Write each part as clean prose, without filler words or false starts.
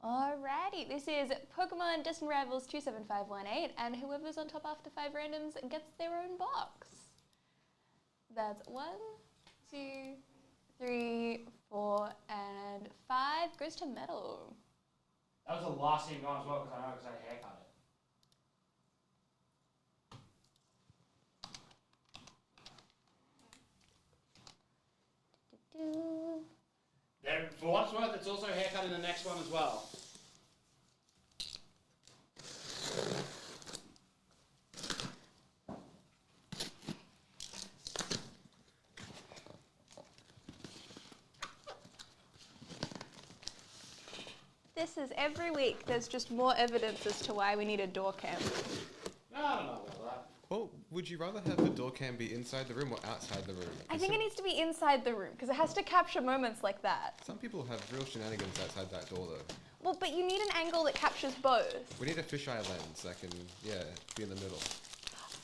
Alrighty, this is Pokemon Destined Rivals 27518, and whoever's on top after 5 randoms gets their own box. That's 1, 2, 3, 4, and 5 goes to Metal. That was the last thing gone as well, because I had a haircut it. Then, for what it's worth, it's also a haircut in the next one as well. This is every week. There's just more evidence as to why we need a door cam. No, I don't know about that. Well, would you rather have the door cam be inside the room or outside the room? I think it needs to be inside the room, because it has to capture moments like that. Some people have real shenanigans outside that door, though. Well, but you need an angle that captures both. We need a fisheye lens that can, be in the middle.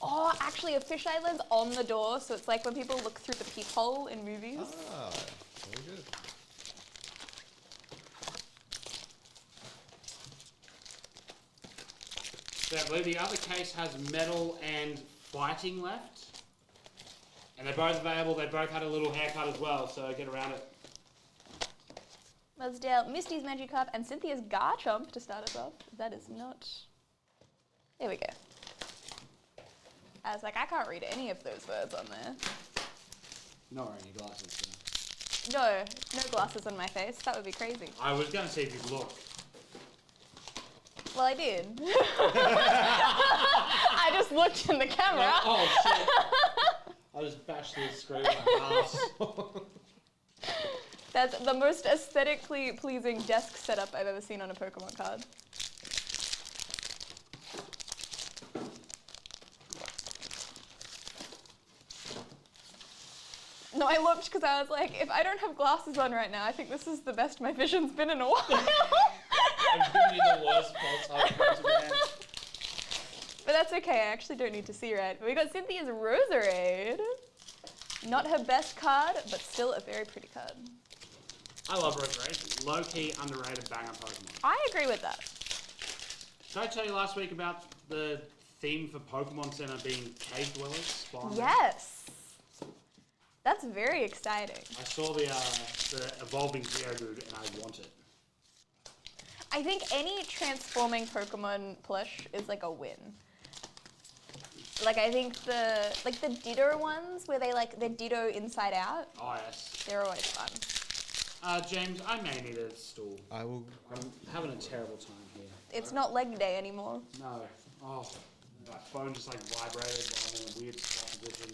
Oh, actually, a fisheye lens on the door, so it's like when people look through the peephole in movies. Ah, very good. So I believe the other case has metal and fighting left. And they're both available. They both had a little haircut as well, so get around it. Mudsdale, Misty's Magikarp, and Cynthia's Garchomp to start us off. That is not... There we go. I was like, I can't read any of those words on there. Not wearing any glasses, so. No, no glasses on my face. That would be crazy. I was going to see if you'd look. Well, I did. I just looked in the camera. Oh, shit. I just bashed the screen with my ass. That's the most aesthetically pleasing desk setup I've ever seen on a Pokemon card. No, I looked because I was like, if I don't have glasses on right now, I think this is the best my vision's been in a while. I've given you the worst false hope, man. But that's okay, I actually don't need to see right. We got Cynthia's Roserade. Not her best card, but still a very pretty card. I love Roserade. Low-key, underrated banger Pokemon. I agree with that. Did I tell you last week about the theme for Pokemon Center being cave dwellers? Spawn? Yes. That's very exciting. I saw the evolving Geodude and I want it. I think any transforming Pokemon plush is like a win. Like I think the Ditto ones where they Ditto inside out. Oh yes. They're always fun. James, I may need a stool. I will... I'm having a terrible time here. It's not leg day anymore. No. Oh, my phone just like vibrated while I'm in a weird spot position.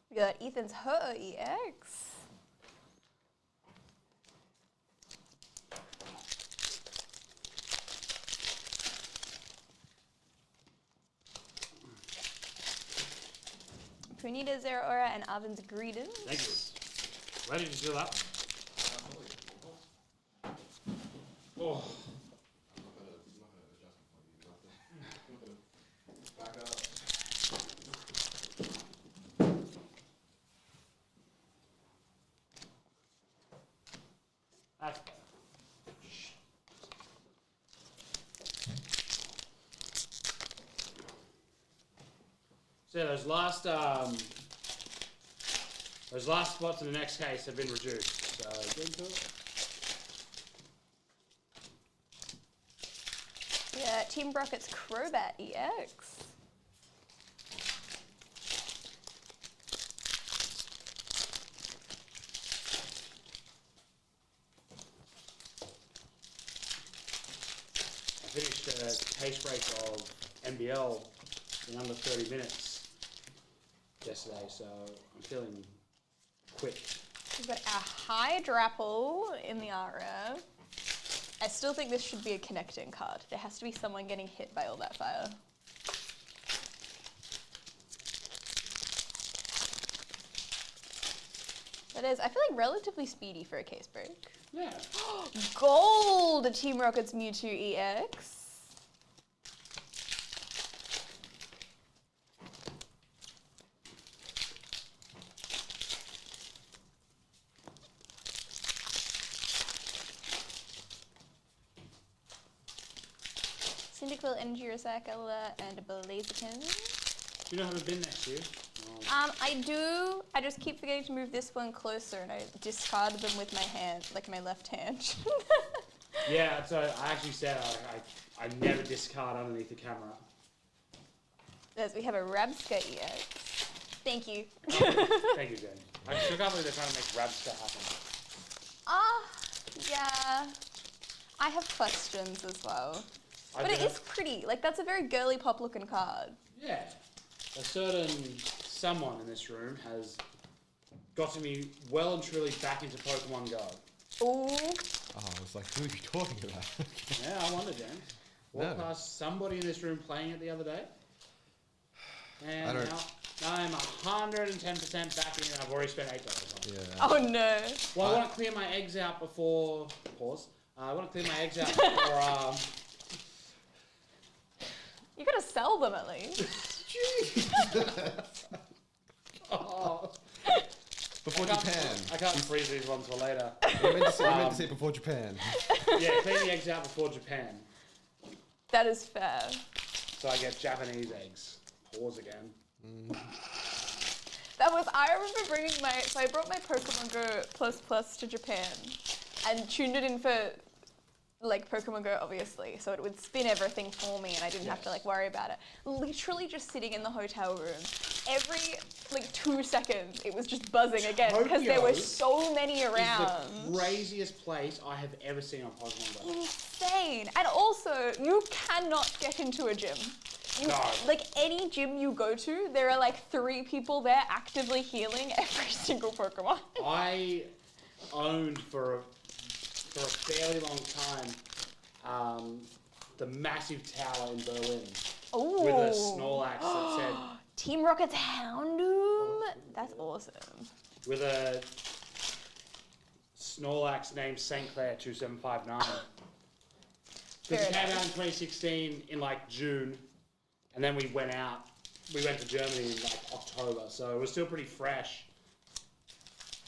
We got Ethan's Ho EX. Punita Zeraora and Arvin's Greedon. Thank you. Ready to fill up? Oh. That's better. So those last spots in the next case have been reduced. So get into it. Yeah, Team Brocket's Crobat EX. I finished a case break of MBL in under 30 minutes yesterday, so I'm feeling quick. We've got our Hydrapple in the RF. I still think this should be a connecting card. There has to be someone getting hit by all that fire. That is, I feel like relatively speedy for a case break. Yeah. Gold! Team Rocket's Mewtwo EX. Cyndaquil, Energy Recycler, and a Blaziken. You don't have a bin next to you? I do. I just keep forgetting to move this one closer, and I discard them with my hand, like my left hand. Yeah, so I actually said I never discard underneath the camera. As we have a Rabska EX. Thank you. Thank you, Jen. I still can't believe they're trying to make Rabska happen. Yeah. I have questions as well. I But it do is pretty. Like, that's a very girly pop looking card. Yeah. A certain someone in this room has gotten me well and truly back into Pokemon Go. Ooh. Oh, I was like, who are you talking about? Yeah, I wonder, James. Walked past somebody in this room playing it the other day. And now I'm 110% back in, and I've already spent $8 on it. Yeah. Oh no. Well, I want to clear my eggs out before... Pause. I want to clear my eggs out before... You gotta sell them at least. Oh. Before Japan. I can't freeze these ones for later. I meant to say before Japan. Yeah, clear the eggs out before Japan. That is fair. So I get Japanese eggs. Pause again. I remember bringing so I brought my Pokemon Go Plus to Japan and tuned it in for, like, Pokemon Go, obviously, so it would spin everything for me and I didn't have to, like, worry about it. Literally just sitting in the hotel room, every, like, 2 seconds, it was just buzzing again because there were so many around. It's the craziest place I have ever seen on Pokemon Go. Insane. And also, you cannot get into a gym. No. Like, any gym you go to, there are like 3 people there actively healing every single Pokemon. I owned for a fairly long time the massive tower in Berlin Ooh. with a Snorlax that said... Team Rocket's Houndoom? That's awesome. With a Snorlax named St. Clair 2759. Because it came out in 2016 in like June, and then we went to Germany in like October, so it was still pretty fresh.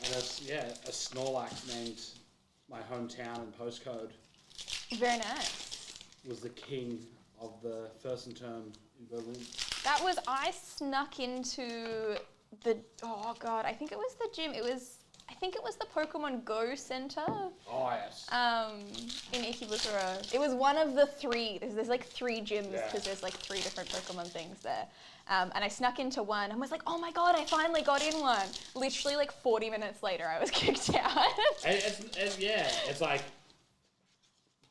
And a Snorlax named my hometown and postcode. Very nice. Was the king of the first term in Berlin. I snuck into I think it was the gym. I think it was the Pokemon Go Center. Oh, yes. In Ikebukuro. It was one of the 3. There's like 3 gyms because there's like 3 different Pokemon things there. And I snuck into one and was like, oh my god, I finally got in one. Literally like 40 minutes later, I was kicked out. It's like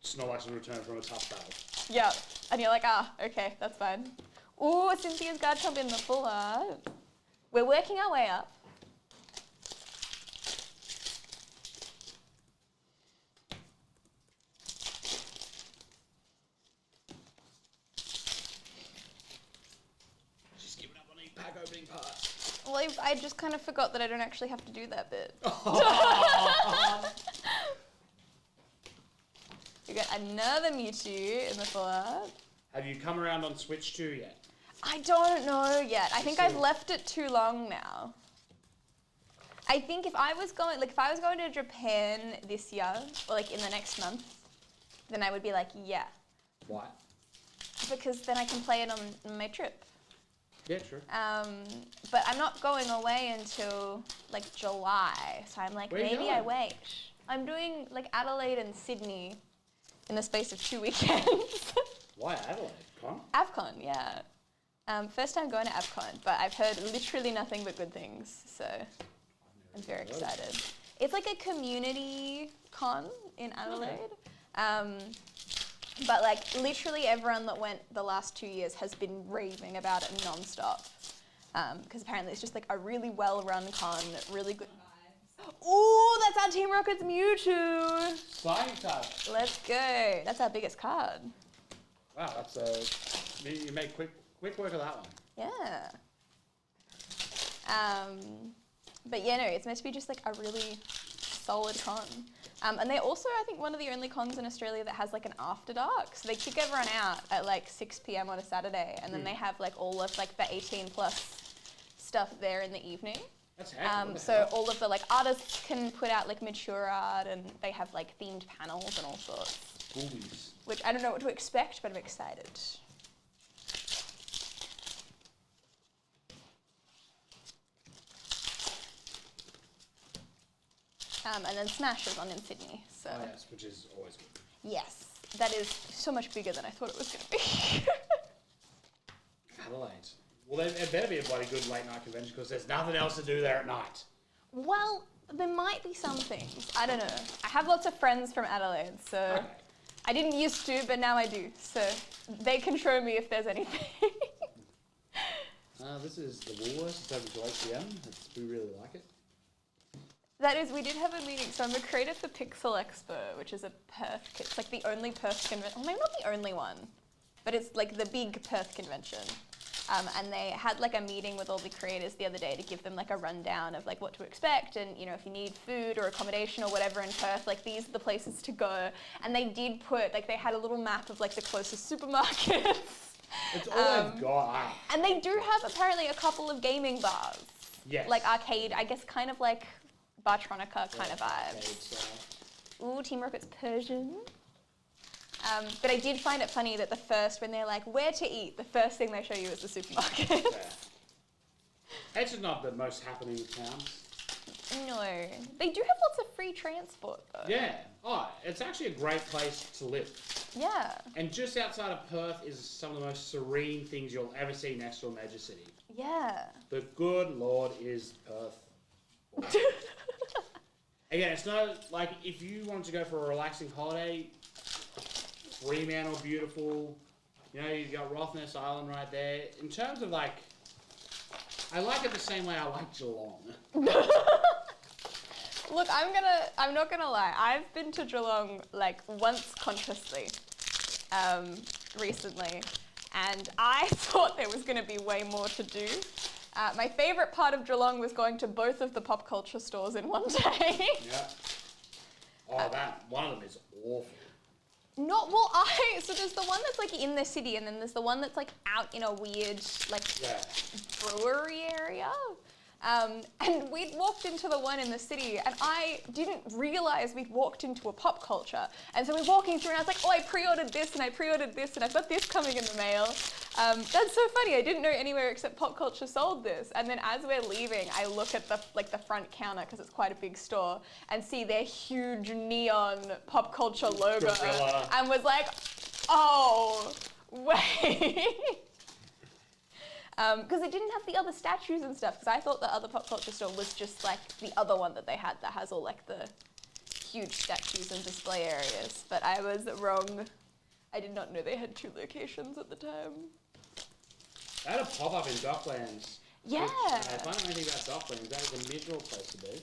Snorlax in return from a tough battle. Yep. And you're like, okay, that's fine. Ooh, Cynthia's Garchomp in the full art. We're working our way up. She's giving up on the pack opening part. Well, I just kind of forgot that I don't actually have to do that bit. We got another Mewtwo in the full art. Have you come around on Switch 2 yet? I don't know yet. I think I've left it too long now. I think if I was going to Japan this year, or like in the next month, then I would be like, yeah. Why? Because then I can play it on my trip. Yeah, true. But I'm not going away until like July, so I'm like, maybe I wait. I'm doing like Adelaide and Sydney in the space of 2 weekends. Why Adelaide? Con? AvCon, yeah. First time going to AvCon, but I've heard literally nothing but good things, so I'm very excited. It's like a community con in Adelaide. But like literally everyone that went the last 2 years has been raving about it non-stop. Because apparently it's just like a really well-run con, really good. Ooh, that's our Team Rocket's Mewtwo! Sliding touch. Let's go. That's our biggest card. Wow, you made quick work of that one. Yeah. But yeah, no, it's meant to be just like a really solid con. And they're also, I think, one of the only cons in Australia that has like an after dark. So they kick everyone out at like 6 p.m. on a Saturday, and then they have like all of like the 18 plus stuff there in the evening. That's heck. So all of the like artists can put out like mature art, and they have like themed panels and all sorts. Boobies. which I don't know what to expect, but I'm excited. And then Smash is on in Sydney, so... Oh yes, which is always good. Yes, that is so much bigger than I thought it was going to be. Adelaide. Well, it better be a bloody good late night convention because there's nothing else to do there at night. Well, there might be some things. I don't know. I have lots of friends from Adelaide, so... Okay. I didn't used to, but now I do, so they can show me if there's anything. This is the Woolworths. It's open till 8 p.m. We really like it. That is, we did have a meeting. So I'm a creator for Pixel Expo, which is a Perth, it's like the only Perth convention, well, maybe not the only one, but it's like the big Perth convention. And they had like a meeting with all the creators the other day to give them like a rundown of like what to expect and, you know, if you need food or accommodation or whatever in Perth, like these are the places to go. And they did put, like they had a little map of like the closest supermarkets. It's all they've got. And they do have apparently a couple of gaming bars. Yes. Like arcade, I guess kind of like Bartronica kind of vibes. Ooh, Team Rocket's Persian. But I did find it funny that when they're like, where to eat, the first thing they show you is the supermarket. Yeah. It's just not the most happening towns. No. They do have lots of free transport, though. Yeah. Oh, it's actually a great place to live. Yeah. And just outside of Perth is some of the most serene things you'll ever see next to a major city. Yeah. The good Lord is Perth. Again, it's not like if you wanted to go for a relaxing holiday, Fremantle, beautiful. You know, you've got Rottnest Island right there. In terms of like, I like it the same way I like Geelong. Look, I'm not gonna lie. I've been to Geelong like once consciously, recently, and I thought there was gonna be way more to do. My favourite part of Geelong was going to both of the pop culture stores in one day. Yeah. Oh, that one of them is awful. So there's the one that's like in the city, and then there's the one that's like out in a weird like brewery area. And we'd walked into the one in the city, and I didn't realize we'd walked into a pop culture. And so we're walking through, and I was like, oh, I pre-ordered this, and I pre-ordered this, and I've got this coming in the mail. That's so funny. I didn't know anywhere except Pop Culture sold this. And then as we're leaving, I look at the front counter, because it's quite a big store, and see their huge neon Pop Culture logo, Gorilla. and was like, oh, wait. Because it didn't have the other statues and stuff, because I thought the other Pop Culture store was just like the other one that they had that has all like the huge statues and display areas. But I was wrong. I did not know they had two locations at the time. They had a pop-up in Docklands. Yeah. If I know anything about Docklands, that is a miserable place to be.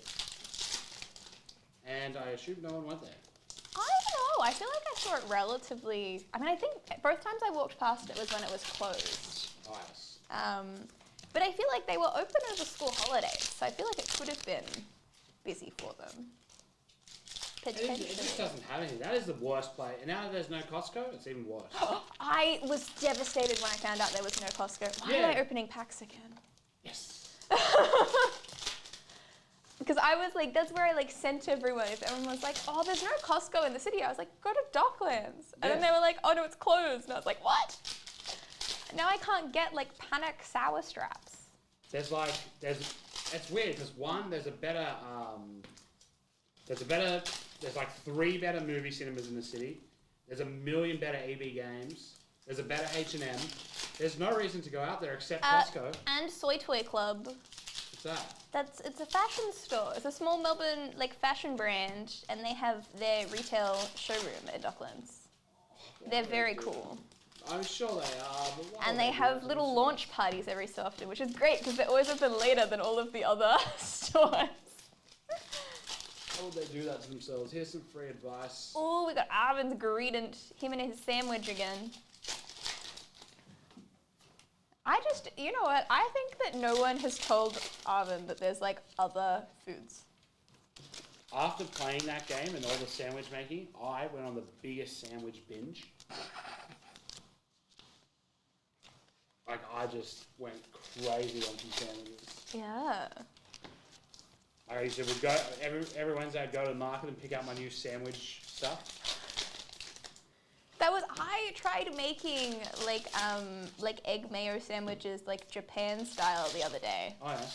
And I assume no one went there. I don't know. I feel like I saw it relatively... I mean, I think both times I walked past it was when it was closed. Oh, yes. But I feel like they were open over school holidays, so I feel like it could have been busy for them. Potentially. It just doesn't have anything. That is the worst place. And now that there's no Costco, it's even worse. I was devastated when I found out there was no Costco. Why am I opening packs again? Yes. Because I was like, that's where I like sent everyone. If everyone was like, oh, there's no Costco in the city, I was like, go to Docklands. And then they were like, oh no, it's closed. And I was like, what? Now I can't get like Panic sour straps. It's weird because there's like 3 better movie cinemas in the city. There's 1 million better EB games. There's a better H&M. There's no reason to go out there except Costco. And Soy Toy Club. What's that? It's a fashion store. It's a small Melbourne like fashion brand, and they have their retail showroom at Docklands. They're very cool. I'm sure they are. But and they have little launch parties every so often, which is great because they're always open later than all of the other stores. How would they do that to themselves? Here's some free advice. Oh, we got Arvin's greeted him and his sandwich again. You know what? I think that no one has told Arvin that there's like other foods. After playing that game and all the sandwich making, I went on the biggest sandwich binge. Like, I just went crazy on some sandwiches. Yeah. I used to go every Wednesday. I'd go to the market and pick out my new sandwich stuff. I tried making like egg mayo sandwiches like Japan style the other day. Oh yeah.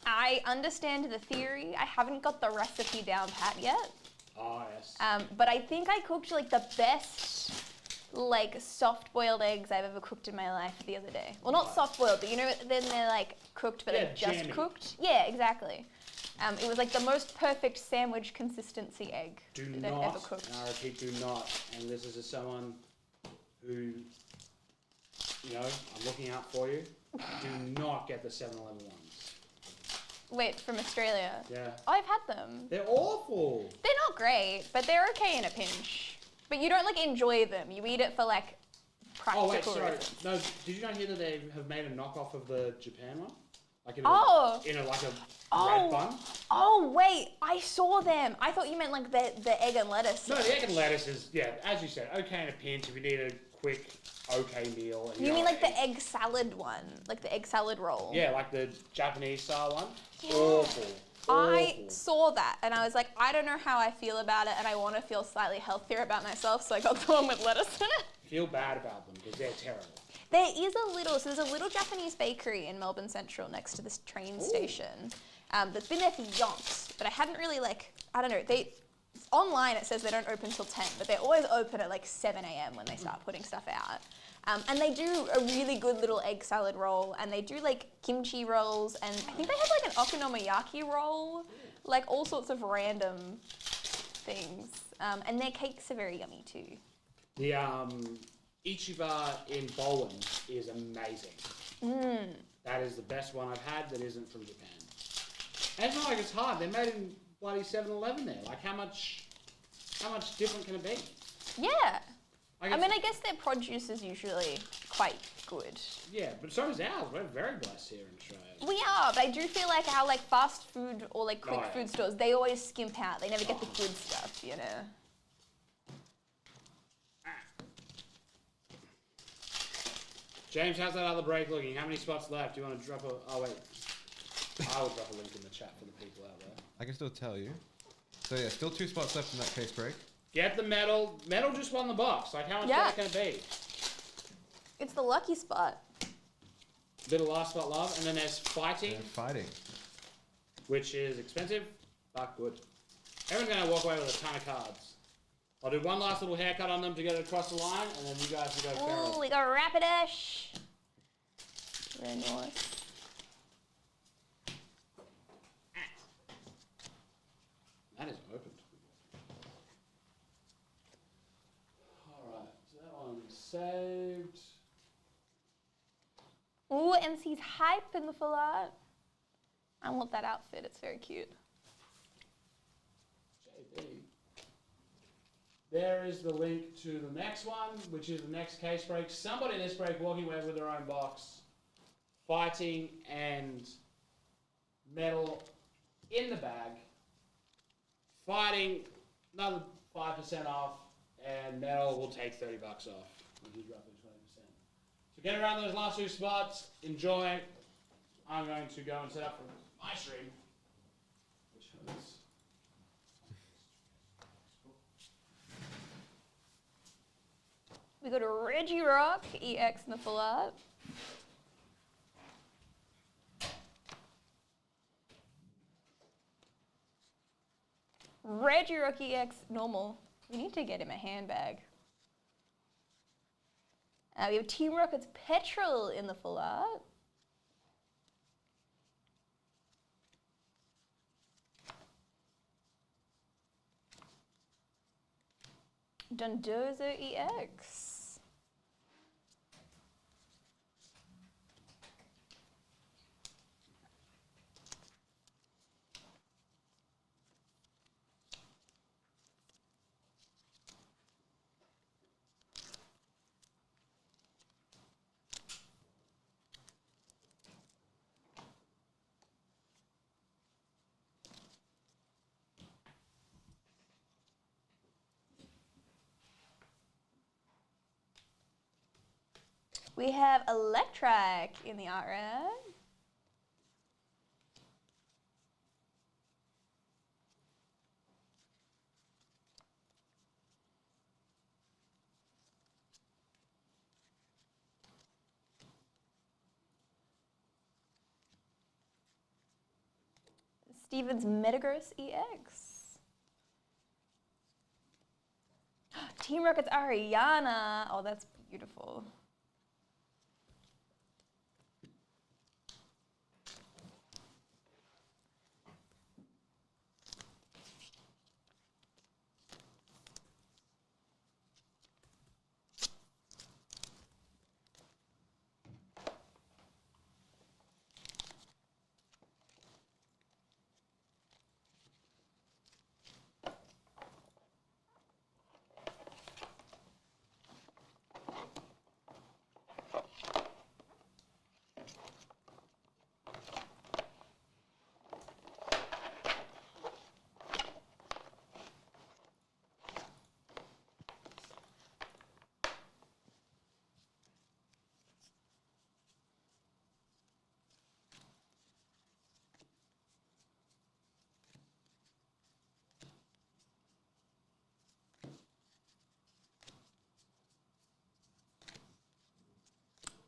I understand the theory. I haven't got the recipe down pat yet. Oh yes. But I think I cooked like the best like soft boiled eggs I've ever cooked in my life the other day. Well, not Nice. soft boiled, but you know then they're like cooked but Yeah, they're just jammy. cooked. Yeah, exactly. It was like the most perfect sandwich consistency egg Do that I've ever not, cooked. and I repeat, do not, and this is as someone who, you know, I'm looking out for you, do not get the 7-Eleven ones. Wait, from Australia? Yeah. Oh, I've had them. They're awful. They're not great, but they're okay in a pinch. But you don't like enjoy them. You eat it for like practical Oh wait, sorry. reasons. No, did you not hear that they have made a knockoff of the Japan one? Like in Oh. like a Oh. red bun? Oh wait, I saw them. I thought you meant like the egg and lettuce. No, the egg and lettuce is, yeah, as you said, okay in a pinch if you need a quick, okay meal. And You mean don't like the eat- egg salad one, like the egg salad roll? Yeah, like the Japanese style one. Yeah. Awful. I Awful. saw that and I was like, I don't know how I feel about it, and I want to feel slightly healthier about myself, so I got the one with lettuce in it. Feel bad about them because they're terrible. There is so there's a little Japanese bakery in Melbourne Central next to this train station that's been there for yonks, but I hadn't really I don't know, online it says they don't open till 10, but they're always open at like 7 a.m. when they start putting stuff out. And they do a really good little egg salad roll, and they do like kimchi rolls, and I think they have like an okonomiyaki roll, like all sorts of random things. And their cakes are very yummy too. The Ichiba in Bowen is amazing. That is the best one I've had that isn't from Japan. And it's not like it's hard. They're made in bloody 7-Eleven there. Like how much different can it be? Yeah. I guess- mean, I guess their produce is usually quite good. Yeah, but so is ours. We're very blessed here in Australia. We are, but I do feel like how like fast food or like quick Oh, yeah. food stores, they always skimp out. They never get the good stuff, you know. James, how's that other break looking? How many spots left? Do you want to drop a... Oh, wait. I will drop a link in the chat for the people out there. I can still tell you. So yeah, still 2 spots left in that case break. Get the medal. Medal just won the box. Like, how much Yeah. better can it be? It's the lucky spot. Bit of last spot love. And then there's fighting, They're fighting. which is expensive, but good. Everyone's going to walk away with a ton of cards. I'll do one last little haircut on them to get it across the line, and then you guys can go Ooh, feral. we got Rapidash. Very nice. That is opened. Alright, so that one's saved. Ooh, NC's hype in the full art. I want that outfit. It's very cute. JB. There is the link to the next one, which is the next case break. Somebody in this break walking away with their own box. Fighting and medal in the bag. Fighting, another 5% off, and medal will take $30 off, which is roughly 20%. So get around those last 2 spots, enjoy. I'm going to go and set up for my stream, which hurts. We got a Reggie Rock EX in the full art. Reggie Rock EX normal. We need to get him a handbag. We have Team Rocket's Petrol in the full art. Dundozo EX. We have Electric in the art red. Stevens Metagross EX. Team Rocket's Ariana. Oh, that's beautiful.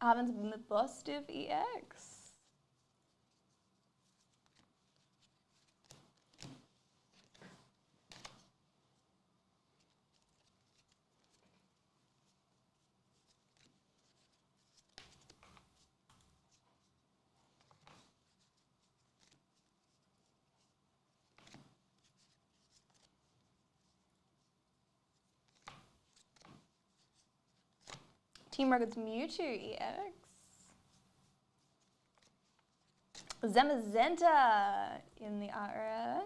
Arvin's Mebostive EX. Team Rocket's Mewtwo EX. Zamazenta in the art rare.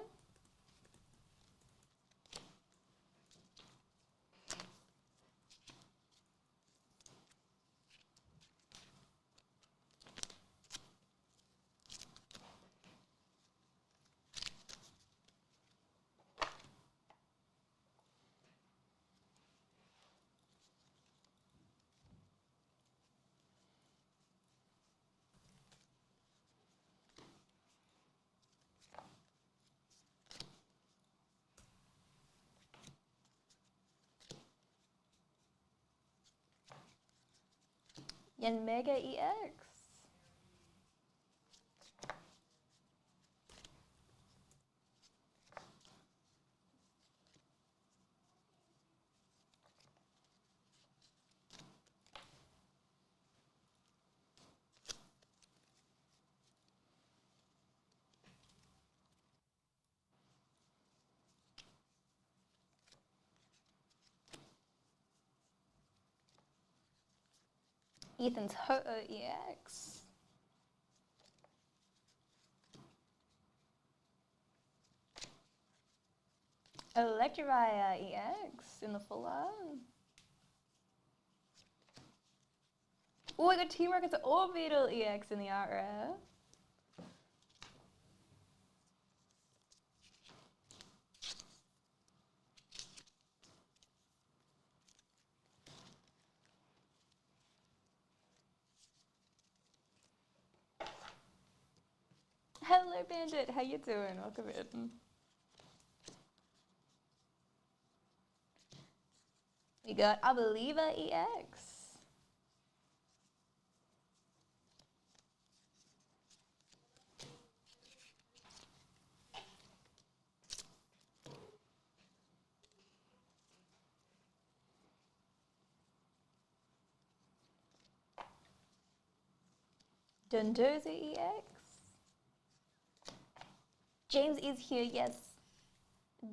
Yanmega EX. Ethan's Ho-Oh EX. Electivire EX in the full art. Oh, I got Team Rocket's Orbeetle EX in the art rare. Hello, Bandit. How you doing? Welcome in. We got Abeliva EX. Dondoza EX. James is here, yes.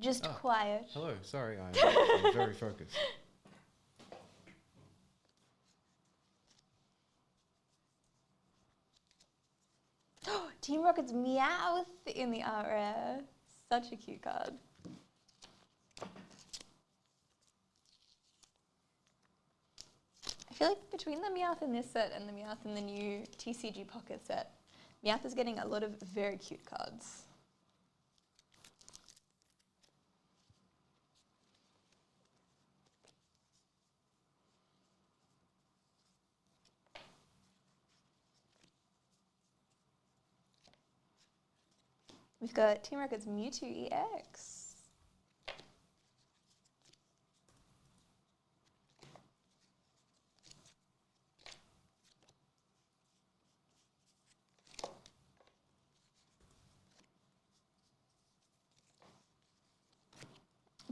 Just quiet. Hello, sorry, I'm very focused. Team Rocket's Meowth in the art rare. Such a cute card. I feel like between the Meowth in this set and the Meowth in the new TCG Pocket set, Meowth is getting a lot of very cute cards. We've got Team Rocket's Mewtwo EX.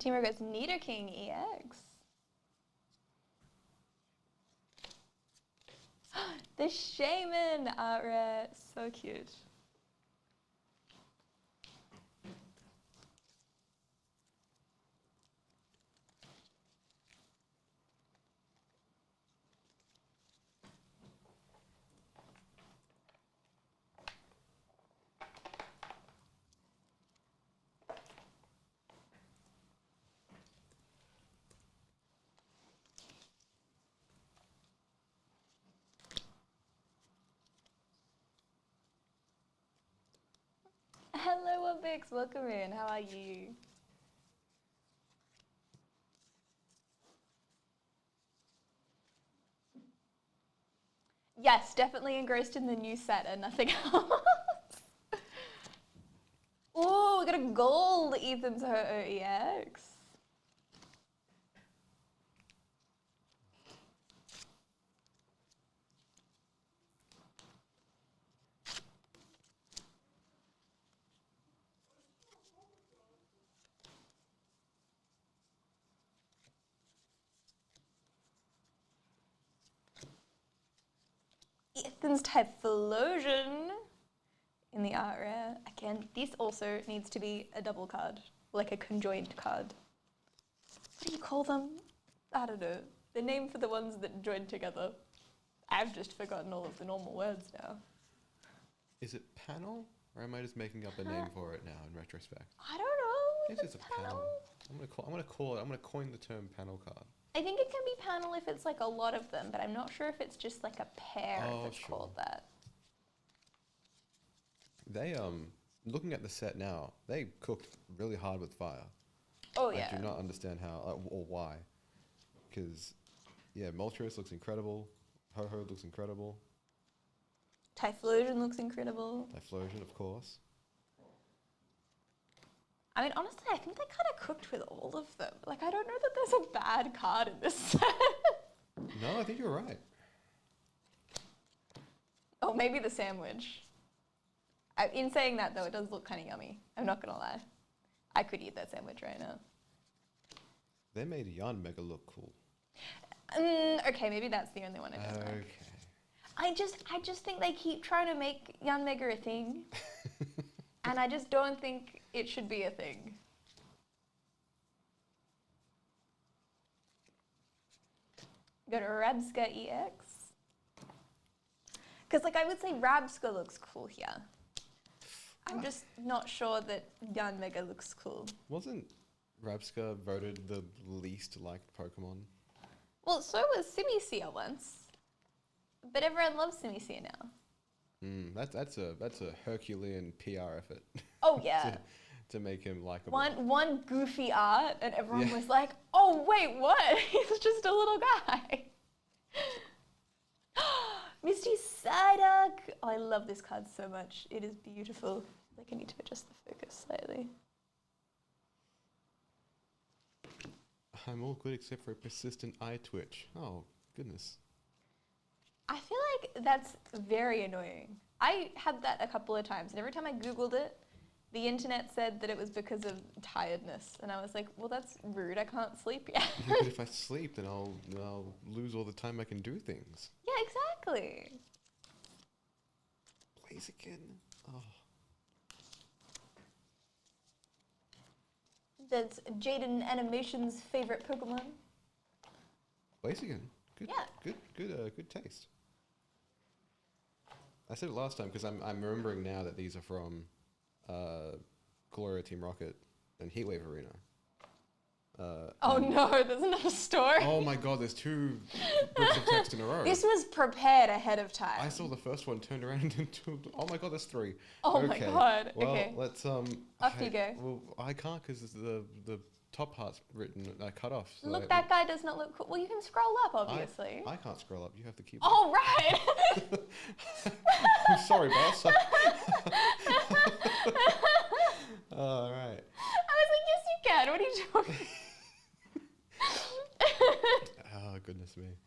Team Row goes Nidoking EX. The Shaman art rare. So cute. Hello, Abix. Welcome in. How are you? Yes, definitely engrossed in the new set and nothing else. Ooh, we got a gold Ethan's Ho-Oh EX. Ethan's Typhlosion in the art rare. Again, this also needs to be a double card, like a conjoined card. What do you call them? I don't know. The name for the ones that join together. I've just forgotten all of the normal words now. Is it panel? Or am I just making up a name for it now in retrospect? I don't know. I guess it's a panel. I'm gonna coin the term panel card. I think it can be panel if it's like a lot of them, but I'm not sure if it's just like a pair if it's called that. They looking at the set now, they cooked really hard with fire. Oh yeah. I do not understand how or why. Because yeah, Moltres looks incredible. Ho-Ho looks incredible. Typhlosion looks incredible. Typhlosion, of course. I mean, honestly, I think they kind of cooked with all of them. Like, I don't know that there's a bad card in this set. No, I think you're right. Oh, maybe the sandwich. In saying that, though, it does look kind of yummy. I'm not going to lie. I could eat that sandwich right now. They made Yanmega look cool. Okay, maybe that's the only one I don't like. I just think they keep trying to make Yanmega a thing. And I just don't think it should be a thing. Go to Rabska EX. Because, like, I would say Rabska looks cool here. I'm just not sure that Yanmega looks cool. Wasn't Rabska voted the least liked Pokemon? Well, so was Simisear once. But everyone loves Simisear now. That's a Herculean PR effort. Oh yeah. to make him likable. One goofy art, and everyone was like, "Oh wait, what? He's just a little guy." Misty Psyduck. Oh, I love this card so much. It is beautiful. Like I need to adjust the focus slightly. I'm all good except for a persistent eye twitch. Oh goodness. I feel like that's very annoying. I had that a couple of times, and every time I Googled it, the internet said that it was because of tiredness. And I was like, well, that's rude. I can't sleep yet. Yeah, but if I sleep, then I'll lose all the time I can do things. Yeah, exactly. Blaziken. Oh. That's Jaden Animation's favorite Pokemon. Blaziken. Good. Yeah. Good taste. I said it last time because I'm remembering now that these are from Gloria Team Rocket and Heatwave Arena. Oh no, there's another story. Oh my god, there's two books of text in a row. This was prepared ahead of time. I saw the first one turned around into. Oh my god, there's three. Oh my god. Well, okay. let's Off you go. Well, I can't because the top part's written cut off. So Look, that guy does not look cool. Well, you can scroll up, obviously. I can't scroll up. You have to keep. Oh right. I'm sorry, boss. All right. I was like, yes, you can. What are you doing? Oh, goodness me.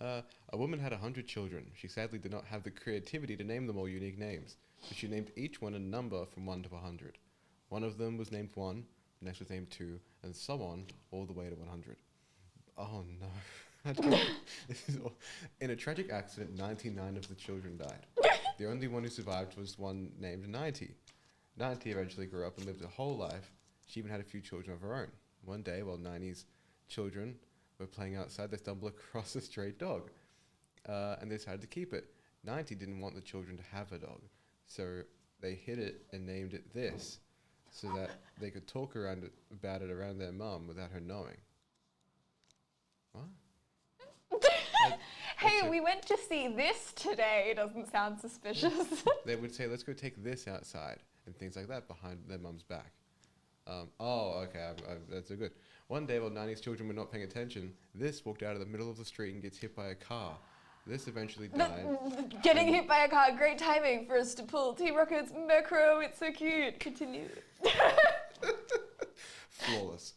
A woman had 100 children. She sadly did not have the creativity to name them all unique names, but she named each one a number from 1 to 100. One of them was named 1, next was named 2, and so on, all the way to 100. Oh no. In a tragic accident, 99 of the children died. The only one who survived was one named 90. 90 eventually grew up and lived a whole life. She even had a few children of her own. One day, while 90's children were playing outside, they stumbled across a stray dog, and they decided to keep it. 90 didn't want the children to have a dog, so they hid it and named it this, so that they could talk about it around their mum without her knowing. What? Hey, we went to see this today. Doesn't sound suspicious. They would say, let's go take this outside, and things like that behind their mum's back. Okay, that's a good. One day, while 90's children were not paying attention, this walked out of the middle of the street and gets hit by a car. This eventually died. Getting hit by a car, great timing for us to pull Team Rocket's macro. It's so cute. Continue. Flawless.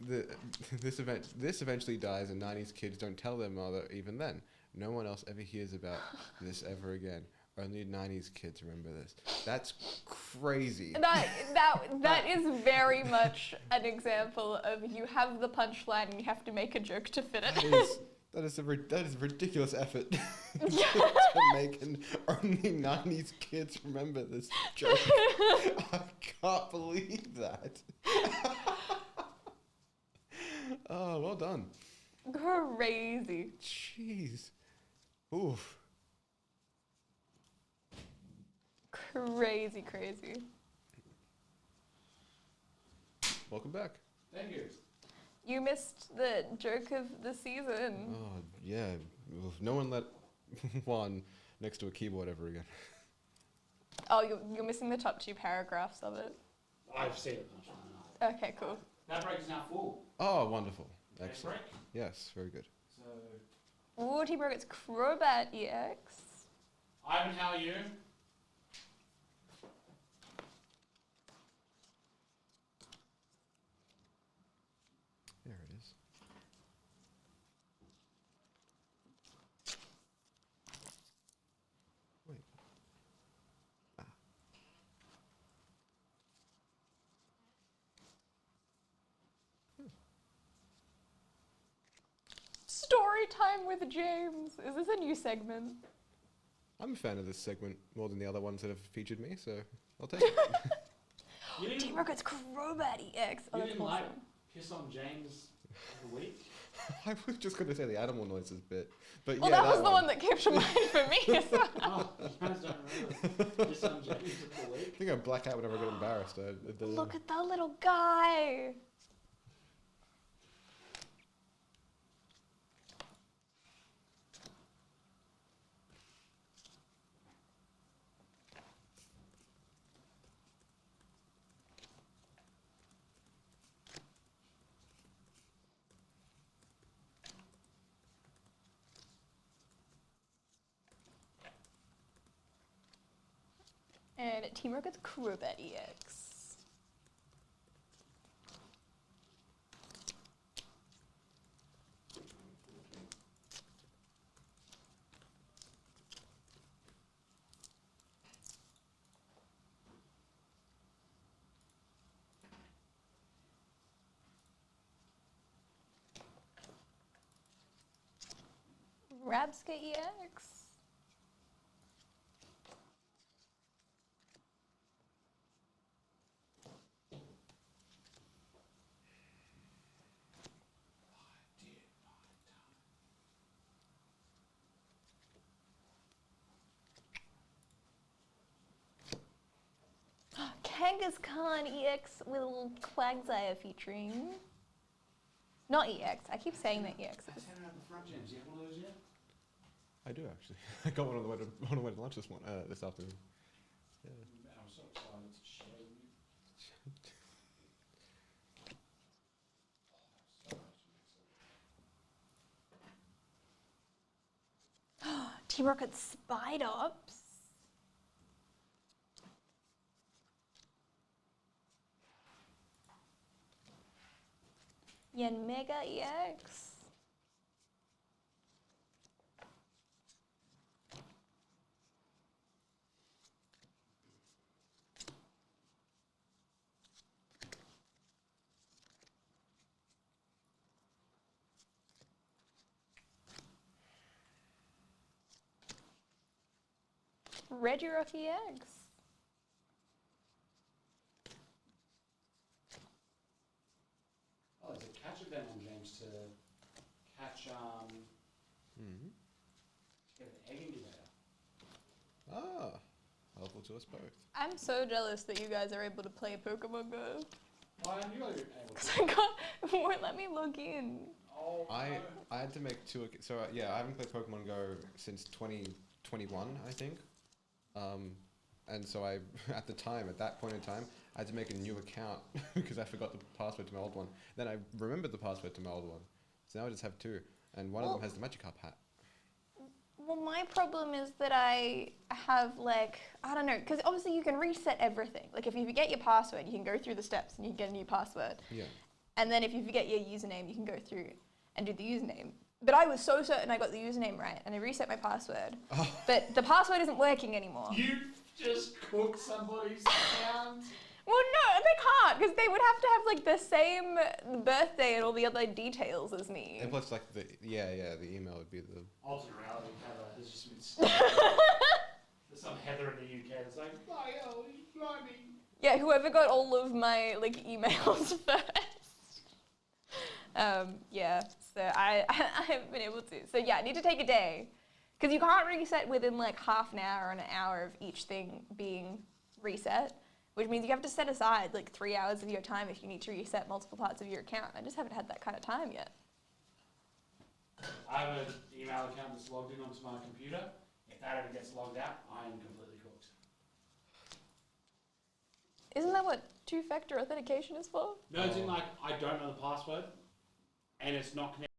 This eventually dies, and 90's kids don't tell their mother even then. No one else ever hears about this ever again. Only 90's kids remember this. That's crazy. That is very much an example of you have the punchline and you have to make a joke to fit it. That is a ridiculous effort to make, and only 90's kids remember this joke. I can't believe that. Oh, well done. Crazy. Jeez. Oof. Crazy. Welcome back. Thank you. You missed the joke of the season. Oh, yeah. No one let one next to a keyboard ever again. Oh, you're missing the top 2 paragraphs of it. I've seen it. Punchline. Okay, cool. That break is now full. Oh, wonderful. Next Excellent. break. Yes, very good. So, Ooh, Team Rocket's Crobat EX. Ivan, how are you? There it is. Wait. Story time with James. Is this a new segment? I'm a fan of this segment more than the other ones that have featured me, so I'll take it. Team Rocket's Crobat EX. Oh, You that's didn't awesome. piss on James of the week? I was just going to say the animal noises bit, but Well, yeah, that was the one that came to mind for me. as well. Oh, you guys don't remember. Piss on James of the I week? think I black out whenever I get embarrassed. Look at that little guy. And Team Rocket's Crobat EX. Rabska EX. Kangaskhan EX with a little Quagsire featuring. Not EX. I keep saying that EX I is. sent it out the front, James. You have one of those yet? I do actually. I got one on the way to lunch this afternoon. Yeah. Man, I'm so excited to share with you. Team Rocket Spidops. Yen Mega EX. Reggie Rocky Eggs. Oh, there's a catch event on James to catch get an egg incubator. Ah, helpful to us both. I'm so jealous that you guys are able to play Pokemon Go. Oh, and you gotta be able Because to. I got, won't let me log in. Oh, I had to make two. So yeah, I haven't played Pokemon Go since 2021, I think. And so I, at that point in time, I had to make a new account because I forgot the password to my old one. Then I remembered the password to my old one. So now I just have two, and one of them has the Magikarp hat. Well, my problem is that I have like, I don't know, because obviously you can reset everything. Like if you forget your password, you can go through the steps and you can get a new password. Yeah. And then if you forget your username, you can go through and do the username. But I was so certain I got the username right, and I reset my password. Oh. But the password isn't working anymore. You just cooked somebody's account. Well, no, they can't, because they would have to have like the same birthday and all the other details as me. And plus, like the email would be the. Alternate reality Heather has just been stuck. There's some Heather in the UK that's like, oh, yo, he's blimey. Yeah, whoever got all of my like emails first. Yeah, so I haven't been able to. So yeah, I need to take a day, because you can't reset within like half an hour or an hour of each thing being reset, which means you have to set aside like 3 hours of your time if you need to reset multiple parts of your account. I just haven't had that kind of time yet. I have an email account that's logged in onto my computer. If that ever gets logged out, I am completely cooked. Isn't that what two-factor authentication is for? No, it's in like, I don't know the password, and it's not connected.